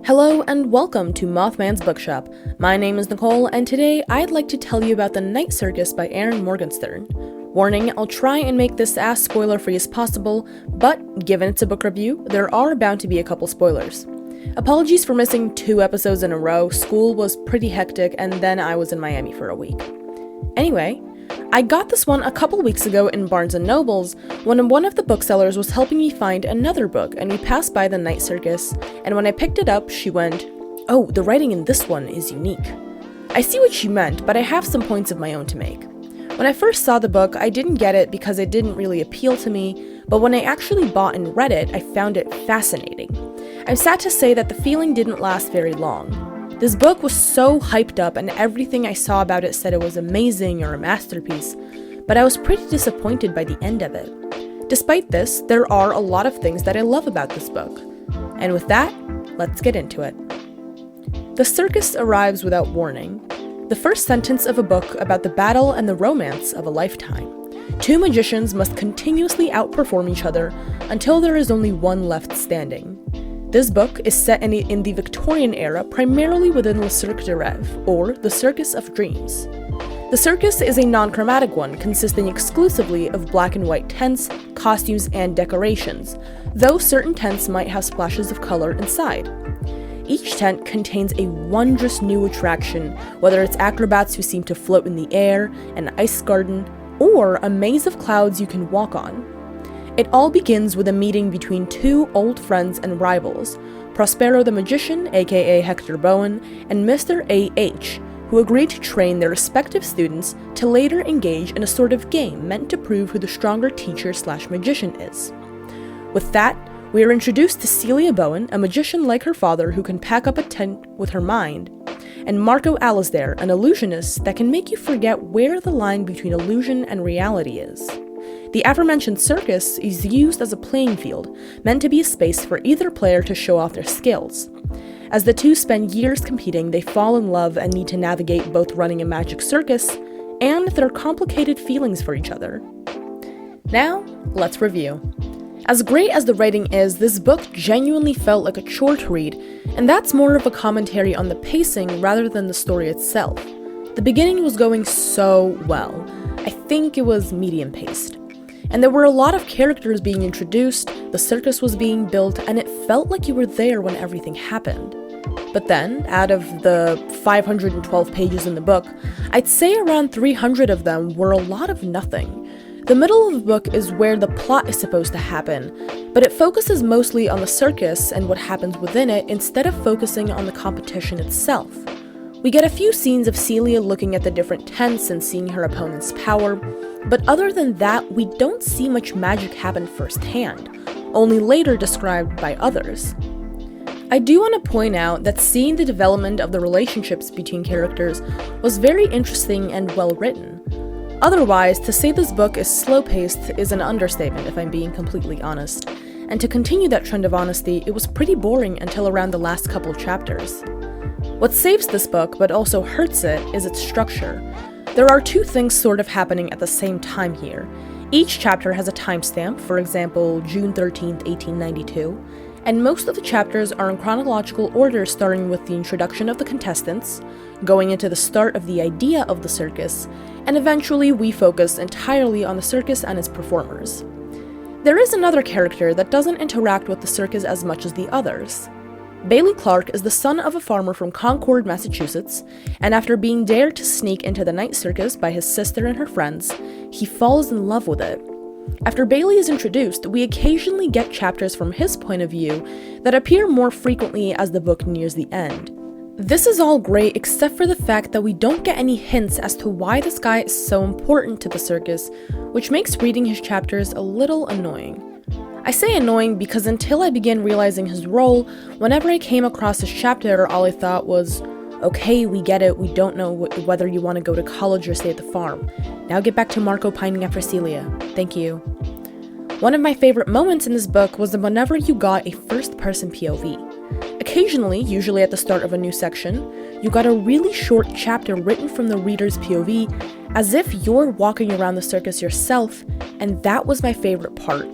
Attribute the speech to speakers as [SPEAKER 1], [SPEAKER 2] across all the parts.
[SPEAKER 1] Hello and welcome to Mothman's Bookshop. My name is Nicole, and today I'd like to tell you about The Night Circus by Aaron Morgenstern. Warning, I'll try and make this as spoiler-free as possible, but given it's a book review, there are bound to be a couple spoilers. Apologies for missing 2 episodes in a row. School was pretty hectic, and then I was in Miami for a week. Anyway, I got this one a couple weeks ago in Barnes & Noble's when one of the booksellers was helping me find another book, and we passed by The Night Circus, and when I picked it up, she went, "Oh, the writing in this one is unique." I see what she meant, but I have some points of my own to make. When I first saw the book, I didn't get it because it didn't really appeal to me, but when I actually bought and read it, I found it fascinating. I'm sad to say that the feeling didn't last very long. This book was so hyped up and everything I saw about it said it was amazing or a masterpiece, but I was pretty disappointed by the end of it. Despite this, there are a lot of things that I love about this book. And with that, let's get into it. The circus arrives without warning. The first sentence of a book about the battle and the romance of a lifetime. 2 magicians must continuously outperform each other until there is only one left standing. This book is set in the Victorian era, primarily within Le Cirque de Rêve, or the Circus of Dreams. The circus is a non-chromatic one, consisting exclusively of black and white tents, costumes, and decorations, though certain tents might have splashes of color inside. Each tent contains a wondrous new attraction, whether it's acrobats who seem to float in the air, an ice garden, or a maze of clouds you can walk on. It all begins with a meeting between 2 old friends and rivals, Prospero the Magician, aka Hector Bowen, and Mr. A.H., who agreed to train their respective students to later engage in a sort of game meant to prove who the stronger teacher/magician is. With that, we are introduced to Celia Bowen, a magician like her father who can pack up a tent with her mind, and Marco Alasdair, an illusionist that can make you forget where the line between illusion and reality is. The aforementioned circus is used as a playing field, meant to be a space for either player to show off their skills. As the 2 spend years competing, they fall in love and need to navigate both running a magic circus and their complicated feelings for each other. Now, let's review. As great as the writing is, this book genuinely felt like a chore to read, and that's more of a commentary on the pacing rather than the story itself. The beginning was going so well. I think it was medium-paced. And there were a lot of characters being introduced, the circus was being built, and it felt like you were there when everything happened. But then, out of the 512 pages in the book, I'd say around 300 of them were a lot of nothing. The middle of the book is where the plot is supposed to happen, but it focuses mostly on the circus and what happens within it instead of focusing on the competition itself. We get a few scenes of Celia looking at the different tents and seeing her opponent's power, but other than that, we don't see much magic happen firsthand, only later described by others. I do want to point out that seeing the development of the relationships between characters was very interesting and well written. Otherwise, to say this book is slow-paced is an understatement if I'm being completely honest, and to continue that trend of honesty, it was pretty boring until around the last couple chapters. What saves this book, but also hurts it, is its structure. There are 2 things sort of happening at the same time here. Each chapter has a timestamp, for example, June 13th, 1892, and most of the chapters are in chronological order, starting with the introduction of the contestants, going into the start of the idea of the circus, and eventually we focus entirely on the circus and its performers. There is another character that doesn't interact with the circus as much as the others. Bailey Clark is the son of a farmer from Concord, Massachusetts, and after being dared to sneak into the night circus by his sister and her friends, he falls in love with it. After Bailey is introduced, we occasionally get chapters from his point of view that appear more frequently as the book nears the end. This is all great except for the fact that we don't get any hints as to why this guy is so important to the circus, which makes reading his chapters a little annoying. I say annoying because until I began realizing his role, whenever I came across his chapter, all I thought was, okay, we get it, we don't know whether you want to go to college or stay at the farm. Now get back to Marco pining after Celia. Thank you. One of my favorite moments in this book was whenever you got a first-person POV. Occasionally, usually at the start of a new section, you got a really short chapter written from the reader's POV, as if you're walking around the circus yourself, and that was my favorite part.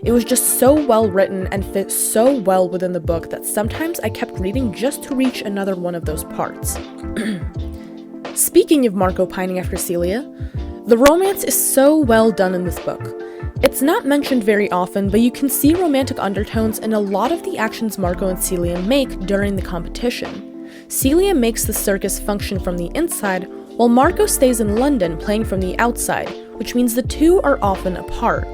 [SPEAKER 1] It was just so well written and fit so well within the book that sometimes I kept reading just to reach another one of those parts. Speaking of Marco pining after Celia, the romance is so well done in this book. It's not mentioned very often, but you can see romantic undertones in a lot of the actions Marco and Celia make during the competition. Celia makes the circus function from the inside, while Marco stays in London playing from the outside, which means the two are often apart.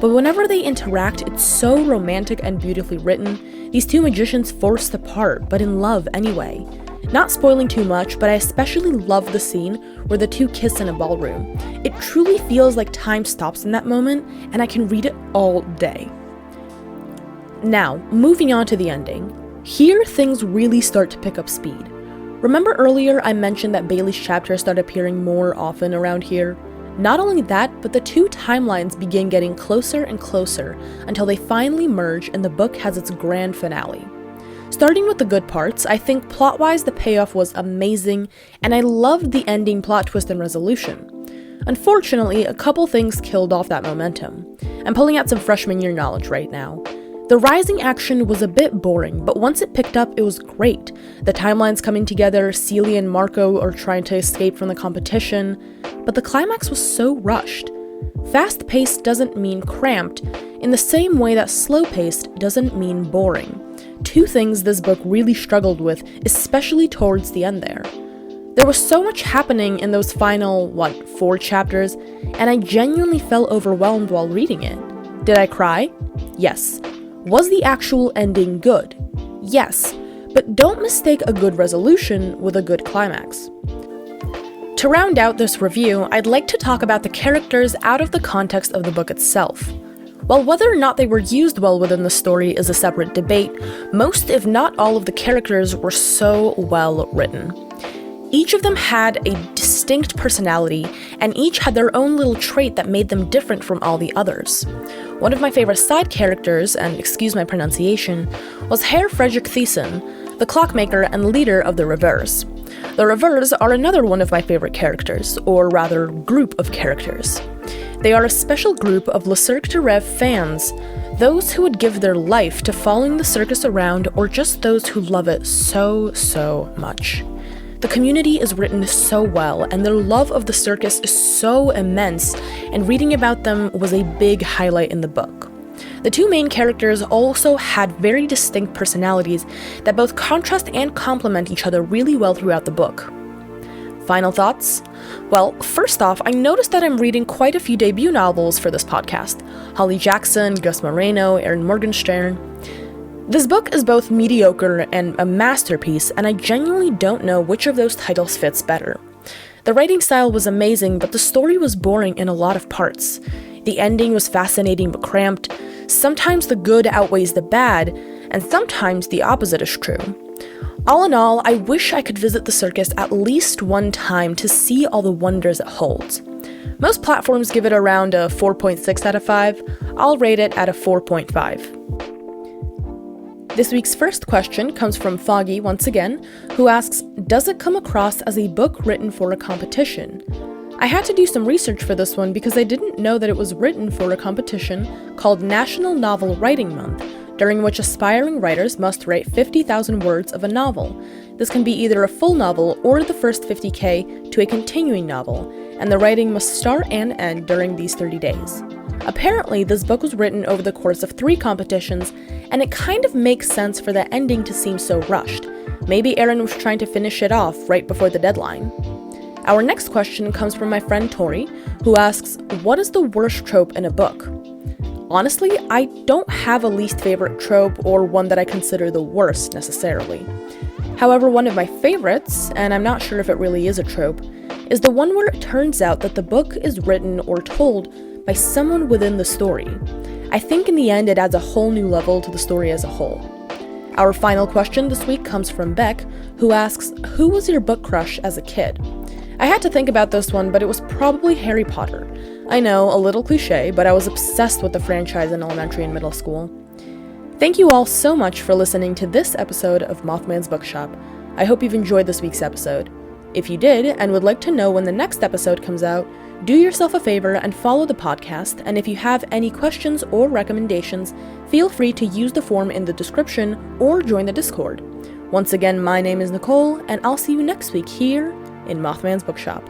[SPEAKER 1] But whenever they interact, it's so romantic and beautifully written. These two magicians forced apart, but in love anyway. Not spoiling too much, but I especially love the scene where the two kiss in a ballroom. It truly feels like time stops in that moment, and I can read it all day. Now, moving on to the ending. Here, things really start to pick up speed. Remember earlier I mentioned that Bailey's chapters start appearing more often around here? Not only that, but the two timelines begin getting closer and closer until they finally merge and the book has its grand finale. Starting with the good parts, I think plot-wise the payoff was amazing, and I loved the ending plot twist and resolution. Unfortunately, a couple things killed off that momentum. I'm pulling out some freshman year knowledge right now. The rising action was a bit boring, but once it picked up, it was great. The timelines coming together, Celia and Marco are trying to escape from the competition, but the climax was so rushed. Fast-paced doesn't mean cramped, in the same way that slow-paced doesn't mean boring. Two things this book really struggled with, especially towards the end there. There was so much happening in those final, 4 chapters, and I genuinely felt overwhelmed while reading it. Did I cry? Yes. Was the actual ending good? Yes. But don't mistake a good resolution with a good climax. To round out this review, I'd like to talk about the characters out of the context of the book itself. While whether or not they were used well within the story is a separate debate, most if not all of the characters were so well written. Each of them had a distinct personality, and each had their own little trait that made them different from all the others. One of my favorite side characters, and excuse my pronunciation, was Herr Frederick Thiessen, the clockmaker and leader of the Revers. The Revers are another one of my favorite characters, or rather, group of characters. They are a special group of Le Cirque du Rêve fans, those who would give their life to following the circus around, or just those who love it so much. The community is written so well, and their love of the circus is so immense, and reading about them was a big highlight in the book. The two main characters also had very distinct personalities that both contrast and complement each other really well throughout the book. Final thoughts? Well, first off, I noticed that I'm reading quite a few debut novels for this podcast. Holly Jackson, Gus Moreno, Erin Morgenstern. This book is both mediocre and a masterpiece, and I genuinely don't know which of those titles fits better. The writing style was amazing, but the story was boring in a lot of parts. The ending was fascinating but cramped. Sometimes the good outweighs the bad, and sometimes the opposite is true. All in all, I wish I could visit the circus at least one time to see all the wonders it holds. Most platforms give it around a 4.6 out of 5. I'll rate it at a 4.5. This week's first question comes from Foggy once again, who asks, does it come across as a book written for a competition? I had to do some research for this one because I didn't know that it was written for a competition called National Novel Writing Month, during which aspiring writers must write 50,000 words of a novel. This can be either a full novel or the first 50K to a continuing novel, and the writing must start and end during these 30 days. Apparently, this book was written over the course of 3 competitions, and it kind of makes sense for the ending to seem so rushed. Maybe Erin was trying to finish it off right before the deadline. Our next question comes from my friend Tori, who asks, what is the worst trope in a book? Honestly, I don't have a least favorite trope or one that I consider the worst necessarily. However, one of my favorites, and I'm not sure if it really is a trope, is the one where it turns out that the book is written or told by someone within the story. I think in the end it adds a whole new level to the story as a whole. Our final question this week comes from Beck, who asks, who was your book crush as a kid? I had to think about this one, but it was probably Harry Potter. I know, a little cliche, but I was obsessed with the franchise in elementary and middle school. Thank you all so much for listening to this episode of Mothman's Bookshop. I hope you've enjoyed this week's episode. If you did, and would like to know when the next episode comes out, Do yourself a favor and follow the podcast, and if you have any questions or recommendations, feel free to use the form in the description or join the Discord. Once again, my name is Nicole, and I'll see you next week here in Mothman's Bookshop.